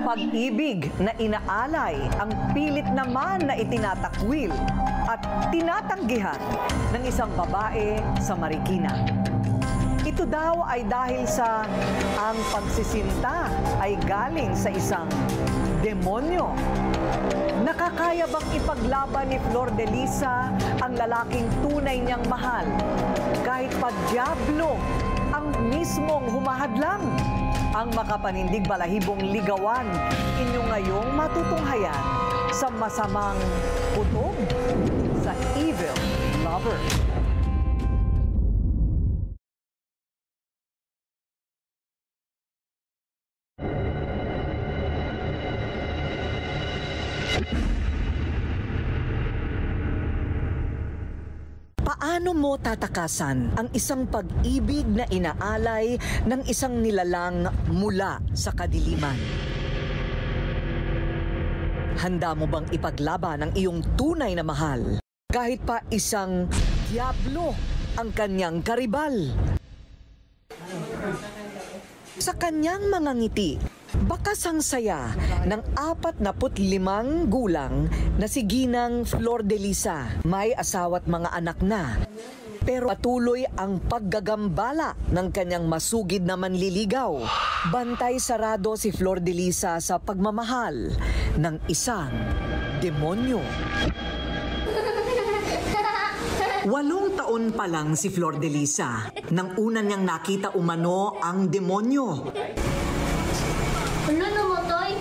Pag-ibig na inaalay ang pilit naman na itinatakwil at tinatanggihan ng isang babae sa Marikina. Ito daw ay dahil sa ang pagsisinta ay galing sa isang demonyo. Nakakaya bang ipaglaban ni Flor de Lisa ang lalaking tunay niyang mahal kahit pa diablo ang mismong humahadlang? Ang makapanindig balahibong ligawan inyo ngayong matutunghayan sa masamang kutob sa Evil Lover. Paano mo tatakasan ang isang pag-ibig na inaalay ng isang nilalang mula sa kadiliman? Handa mo bang ipaglaban ang iyong tunay na mahal kahit pa isang diablo ang kanyang karibal? Sa kanyang mga ngiti, bakas ang saya ng 45 gulang na si Ginang Flor de Lisa. May asawa't mga anak na, pero patuloy ang paggagambala ng kanyang masugid na manliligaw. Bantay sarado si Flor de Lisa sa pagmamahal ng isang demonyo. 8 taon pa lang si Flor de Lisa nang una niyang nakita umano ang demonyo. Ano namatay?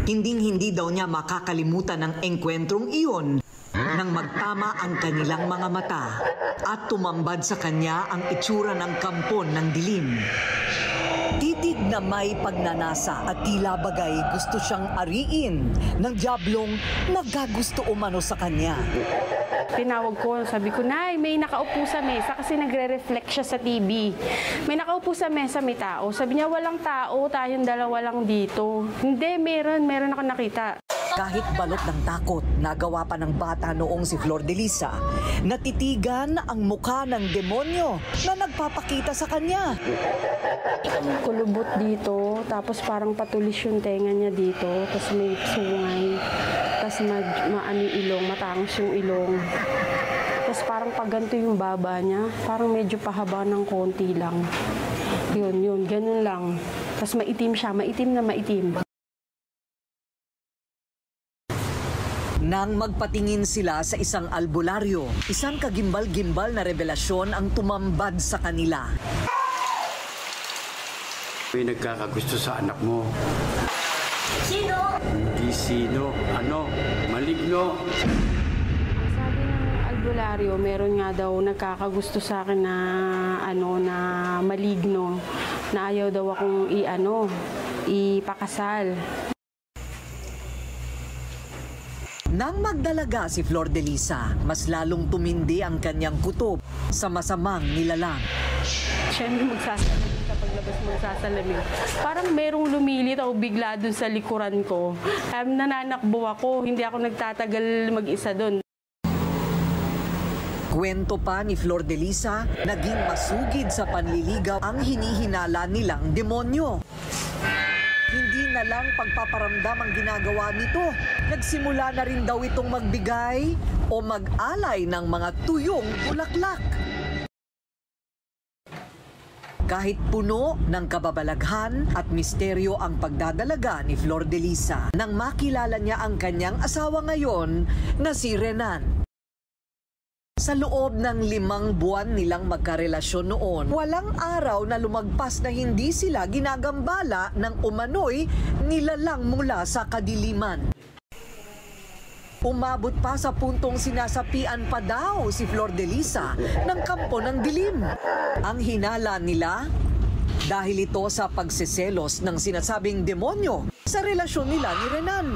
Hinding-hindi daw niya makakalimutan ang engkwentrong iyon nang magtama ang kanilang mga mata at tumambad sa kanya ang itsura ng kampon ng dilim. Titig na may pagnanasa at tila bagay gusto siyang ariin ng diablong nagagusto umano sa kanya. Tinawag ko, sabi ko, Nay, may nakaupo sa mesa kasi nagre-reflect siya sa TV. May nakaupo sa mesa, may tao. Sabi niya, walang tao, tayong dalawa lang dito. Hindi, meron ako nakita. Kahit balot ng takot, nagawa pa ng bata noong si Flor de Lisa, natitigan ang mukha ng demonyo na nagpapakita sa kanya. Kulubot dito, tapos parang patulis yung tenga niya dito, tapos may sungay, tapos maano yung ilong, matangos yung ilong. Tapos parang paganto yung baba niya, parang medyo pahaba ng konti lang. Yun, ganun lang. Tapos maitim siya, maitim na maitim. Nang magpatingin sila sa isang albularyo, isang kagimbal-gimbal na revelasyon ang tumambad sa kanila. May nagkakagusto sa anak mo. Sino? Hindi sino. Ano? Maligno. Ang sabi ng albularyo, meron nga daw nagkakagusto sa akin na na maligno, na ayaw daw akong ipakasal. Nang magdalaga si Flor de Lisa, mas lalong tumindi ang kanyang kutob sa masamang nilalang. Siyempre magsasalamin kapag labas mo magsasalamin. Parang merong lumilitaw bigla dun sa likuran ko. Nananakbo ako, hindi ako nagtatagal mag-isa dun. Kwento pa ni Flor de Lisa, naging masugid sa panliligaw ang hinihinala nilang demonyo. Hindi na lang pagpaparamdam ang ginagawa nito. Nagsimula na rin daw itong magbigay o mag-alay ng mga tuyong bulaklak. Kahit puno ng kababalaghan at misteryo ang pagdadalaga ni Flor de Lisa, nang makilala niya ang kanyang asawa ngayon na si Renan. Sa loob ng 5 buwan nilang magkarelasyon noon, walang araw na lumagpas na hindi sila ginagambala ng umano'y nilalang mula sa kadiliman. Umabot pa sa puntong sinasapian pa daw si Flor de Lisa ng kampo ng dilim. Ang hinala nila, dahil ito sa pagseselos ng sinasabing demonyo sa relasyon nila ni Renan.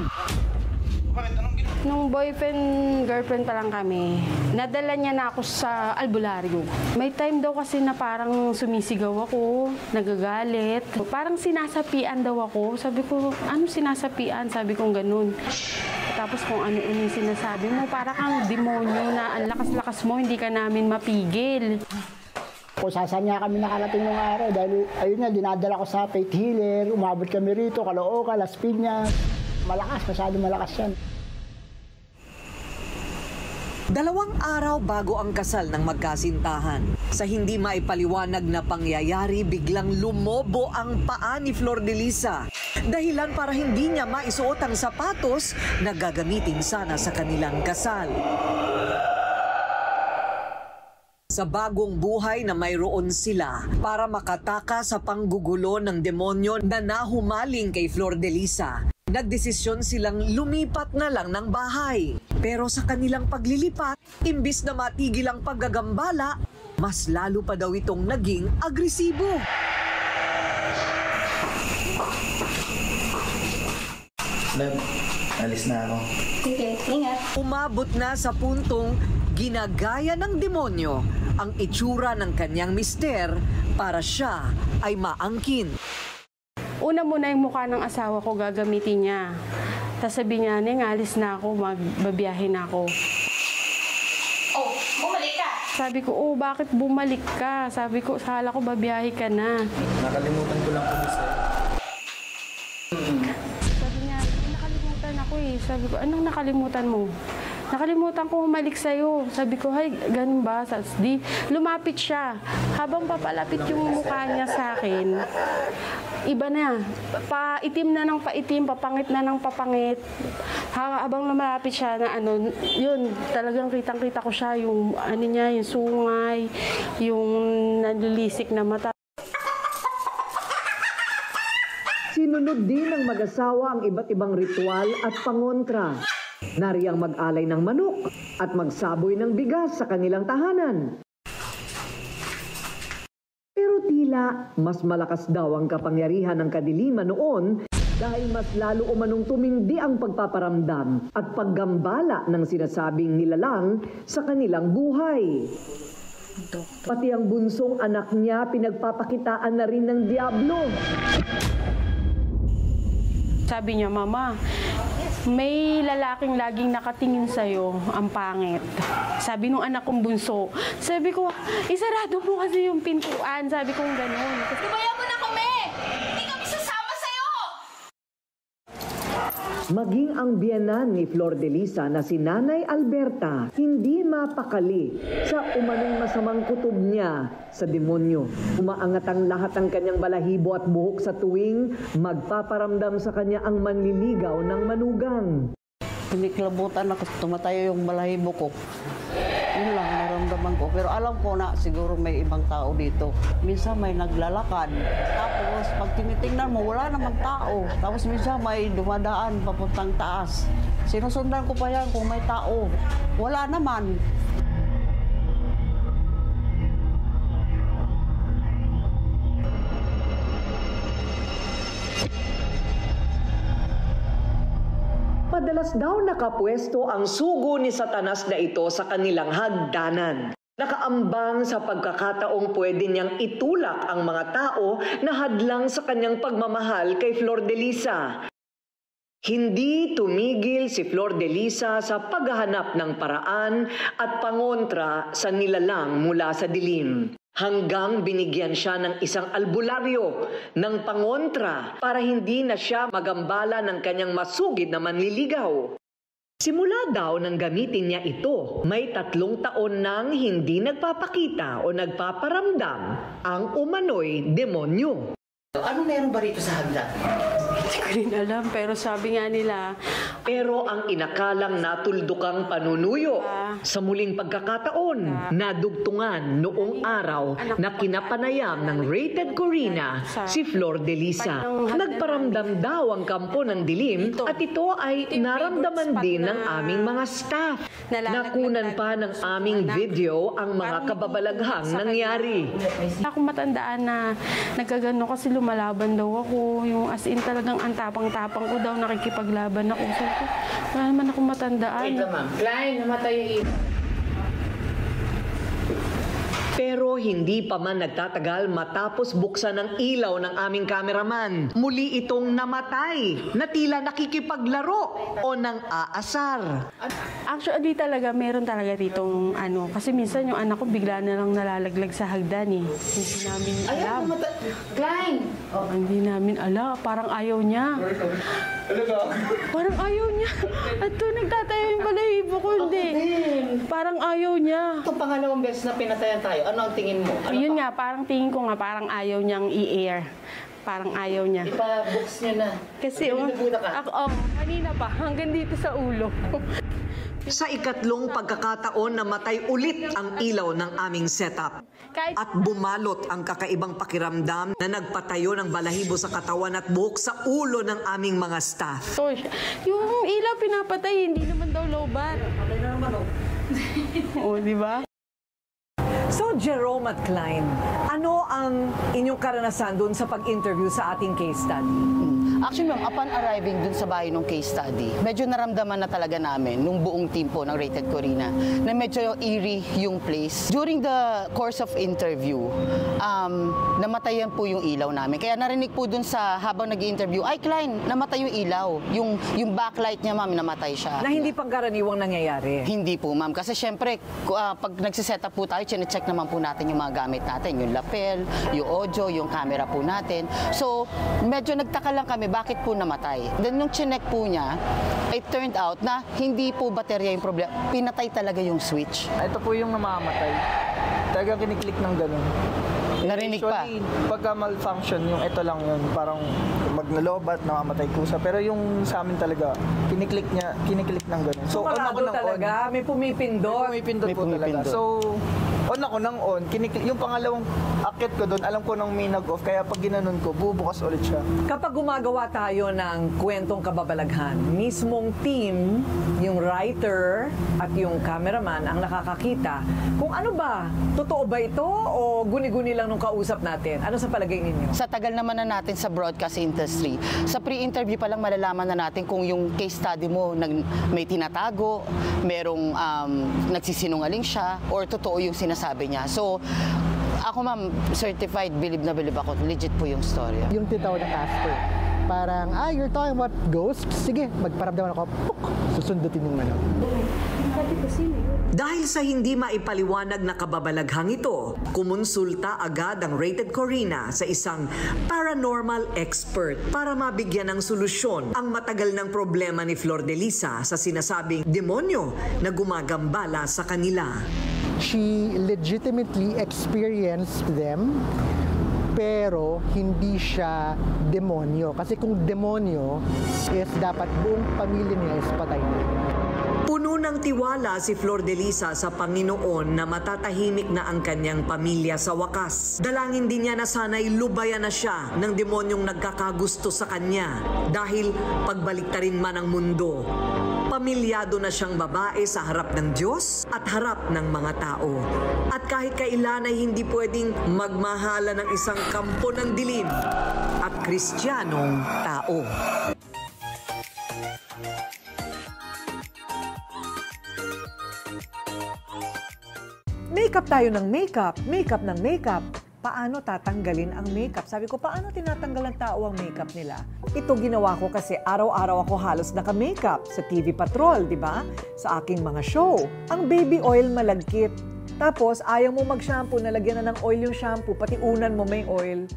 Nung boyfriend-girlfriend pa lang kami, nadala niya na ako sa albularyo. May time daw kasi na parang sumisigaw ako, nagagalit. Parang sinasapian daw ako. Sabi ko, ano sinasapian? Sabi ko ganun. Tapos kung ano-ano yung sinasabi mo, para kang demonyo na ang lakas-lakas mo, hindi ka namin mapigil. Kung saan niya kami nakarating ng araw dahil ayun na, dinadala ko sa faith healer, umabot kami rito, Caloocan, Las Piñas. Malakas, masyado malakas yan. 2 araw bago ang kasal ng magkasintahan. Sa hindi maipaliwanag na pangyayari, biglang lumobo ang paa ni Flor de Lisa. Dahilan para hindi niya maisuot ang sapatos na gagamitin sana sa kanilang kasal. Sa bagong buhay na mayroon sila para makataka sa panggugulo ng demonyo na nahumaling kay Flor de Lisa, nagdesisyon silang lumipat na lang ng bahay. Pero sa kanilang paglilipat, imbis na matigil ang paggagambala, mas lalo pa daw itong naging agresibo. Lab, alis na ako. Sige, ingat. Umabot na sa puntong ginagaya ng demonyo ang itsura ng kanyang mister para siya ay maangkin. Una muna yung mukha ng asawa ko gagamitin niya. Tapos sabi niya, alis na ako, magbabiyahe na ako. Oh, bumalik ka. Sabi ko, oh, bakit bumalik ka? Sabi ko, sala ko, babiyahe ka na. Nakalimutan ko lang kami sa'yo. Sabi niya, nakalimutan ako eh. Sabi ko, anong nakalimutan mo? Nakalimutan ko humalik sa'yo. Sabi ko, hay, ganun ba? Di, lumapit siya. Habang papalapit yung mukha niya sa akin, iba na. Paitim na ng paitim, papangit na ng papangit. Habang lumalapit siya na yun, talagang kitang-kita ko siya, yung niya, yung sungay, yung nalilisik na mata. Sinunod din ng mag-asawa ang iba't ibang ritual at pangontra. Nariyang mag-alay ng manok at magsaboy ng bigas sa kanilang tahanan. Pero tila mas malakas daw ang kapangyarihan ng kadiliman noon dahil mas lalo umanong tumindi ang pagpaparamdam at paggambala ng sinasabing nilalang sa kanilang buhay. Pati ang bunsong anak niya pinagpapakitaan na rin ng diablo. Sabi niya, Mama, may lalaking laging nakatingin sa'yo, ang pangit. Sabi nung anak kong bunso. Sabi ko, isarado mo kasi yung pintuan. Sabi kong gano'n. Lumaya mo na kami! Hindi kami sasama sa'yo! Maging ang biyenan ni Flor de Lisa na si Nanay Alberta hindi mapakali sa umanong masamang kutob niya sa demonyo. Umaangat ang lahat ng kanyang balahibo at buhok sa tuwing magpaparamdam sa kanya ang manliligaw ng manugang. Kiniklabutan ako, tumatayo yung balahibo ko. Yun lang, naramdaman ko. Pero alam ko na siguro may ibang tao dito. Minsan may naglalakad. Tapos pag tinitingnan mo, wala namang tao. Tapos minsan may dumadaan papuntang taas. Sinusundan ko pa yan kung may tao. Wala naman. Madalas daw nakapwesto ang sugo ni Satanas na ito sa kanilang hagdanan. Nakaambang sa pagkakataong pwede niyang itulak ang mga tao na hadlang sa kanyang pagmamahal kay Flor de Lisa. Hindi tumigil si Flor de Lisa sa paghahanap ng paraan at pangontra sa nilalang mula sa dilim. Hanggang binigyan siya ng isang albularyo ng pangontra para hindi na siya magambala ng kanyang masugid na manliligaw. Simula daw nang gamitin niya ito, may 3 taon nang hindi nagpapakita o nagpaparamdam ang umano'y demonyo. Ano meron ba rito sa hagdan? Hindi ko rin alam, pero sabi nga nila, Pero ang inakalang natuldukang panunuyo sa muling pagkakataon, nadugtungan noong araw na kinapanayam ng rated Corina si Flor de Lisa. Nagparamdam daw ang kampo ng dilim at ito ay naramdaman din ng aming mga staff. Nakunan pa ng aming video ang mga kababalaghang nangyari. ako matandaan na nagkagano kasi lumalaban daw ako. Yung as in talagang ang tapang-tapang ko daw, nakikipaglaban ako. So, wala naman akong matandaan. Ito ma'am. Klein, namatay yung Pero hindi pa man nagtatagal matapos buksan ang ilaw ng aming kameraman. Muli itong namatay na tila nakikipaglaro o nang aasar. Actually talaga, meron talaga ditong kasi minsan yung anak ko bigla na lang nalalaglag sa hagdan eh. Hindi namin alam. Klein! Hindi namin alam, parang ayaw niya. Parang ayaw niya. At to, nagtatayo yung balahibo ko, hindi. Parang ayaw niya. Ito pangalawang beses na pinatayan tayo. Ano ang tingin mo? Yun nga, parang tingin ko nga, parang ayaw niyang i-air. Parang ayaw niya. Ipa-box niya na. Kasi, kanina pa, hanggang dito sa ulo. Sa ikatlong pagkakataon, namatay ulit ang ilaw ng aming setup. At bumalot ang kakaibang pakiramdam na nagpatayo ng balahibo sa katawan at buhok sa ulo ng aming mga staff. So, yung ilaw pinapatay, hindi naman daw lowbat. Oo, di ba? So, Jerome at Klein, ano ang inyong karanasan doon sa pag-interview sa ating case study? Actually, ma'am, upon arriving dun sa bahay ng case study, medyo naramdaman na talaga namin, nung buong team po ng Rated Corina, na medyo eerie yung place. During the course of interview, namatayan po yung ilaw namin. Kaya narinig po dun sa habang nag-i-interview, ay, Klein, namatay yung ilaw. Yung backlight niya, ma'am, namatay siya. Na hindi pangkaraniwang nangyayari. Hindi po, ma'am. Kasi syempre, pag nagsiset up po tayo, chinecheck naman po natin yung mga gamit natin. Yung lapel, yung audio, yung camera po natin. So, medyo nagtaka lang kami, bakit po namatay? Then, nung chinek po niya, it turned out na hindi po baterya yung problema. Pinatay talaga yung switch. Ito po yung namamatay. Talagang kiniklik ng ganun. Narinig pa. Usually, pagka malfunction, yung ito lang yun. Parang magnalobat, namamatay kusa. Pero yung sa amin talaga, kiniklik ng ganun. So, on ako ng talaga, may pumipindot. May pumipindot po talaga. So, on ako ng on. Yung pangalawang akit ko doon, alam ko nang may nag-off. Kaya pag ginanon ko, bubukas ulit siya. Kapag gumagawa tayo ng kwentong kababalaghan, mismong team, yung writer at yung cameraman ang nakakakita kung ano ba, totoo ba ito o guni-guni lang nung kausap natin? Ano sa palagay ninyo? Sa tagal naman na natin sa broadcast industry, sa pre-interview pa lang malalaman na natin kung yung case study mo may tinatago, merong nagsisinungaling siya, or totoo yung sinasabi niya. So, ako ma'am, certified, believe na believe ako, legit po yung story. Yung titawag na Casper. Parang, you're talking about ghosts? Sige, magparamdaman ako, puk, susundutin yung ano. Dahil sa hindi maipaliwanag na kababalaghang ito, kumonsulta agad ang Rated Corina sa isang paranormal expert para mabigyan ng solusyon ang matagal ng problema ni Flor de Lisa sa sinasabing demonyo na gumagambala sa kanila. She legitimately experienced them, pero hindi siya demonyo. Kasi kung demonyo, is dapat buong pamilya niya is patay na. Puno ng tiwala si Flor de Lisa sa Panginoon na matatahimik na ang kanyang pamilya sa wakas. Dalangin din niya na sana'y lubayan na siya ng demonyong nagkakagusto sa kanya dahil pagbaliktarin man ang mundo. Pamilyado na siyang babae sa harap ng Diyos at harap ng mga tao. At kahit kailan ay hindi pwedeng magmahala ng isang kampo ng dilim at Kristiyanong tao. Makeup tayo ng makeup, makeup ng makeup. Paano tatanggalin ang makeup? Sabi ko, paano tinatanggal ng tao ang makeup nila? Ito ginawa ko kasi araw-araw ako halos naka-makeup sa TV Patrol, di ba? Sa aking mga show. Ang baby oil malagkit. Tapos, ayaw mo mag-shampoo, nalagyan na ng oil yung shampoo, pati unan mo may oil.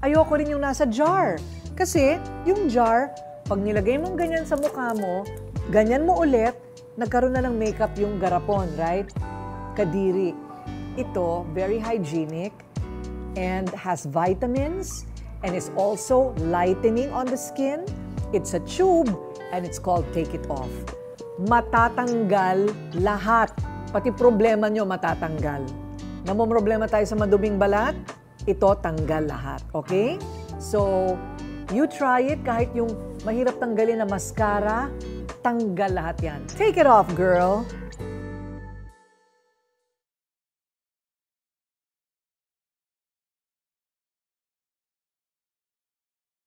Ayoko rin yung nasa jar. Kasi, yung jar, pag nilagay mong ganyan sa mukha mo, ganyan mo ulit, nagkaroon na ng makeup yung garapon, right? Kadiri. Ito, very hygienic and has vitamins and is also lightening on the skin. It's a tube and it's called Take It Off. Matatanggal lahat. Pati problema nyo matatanggal. Namomroblema tayo sa maduming balat, ito tanggal lahat. Okay? So, you try it kahit yung mahirap tanggalin na mascara, tanggal lahat yan. Take it off, girl!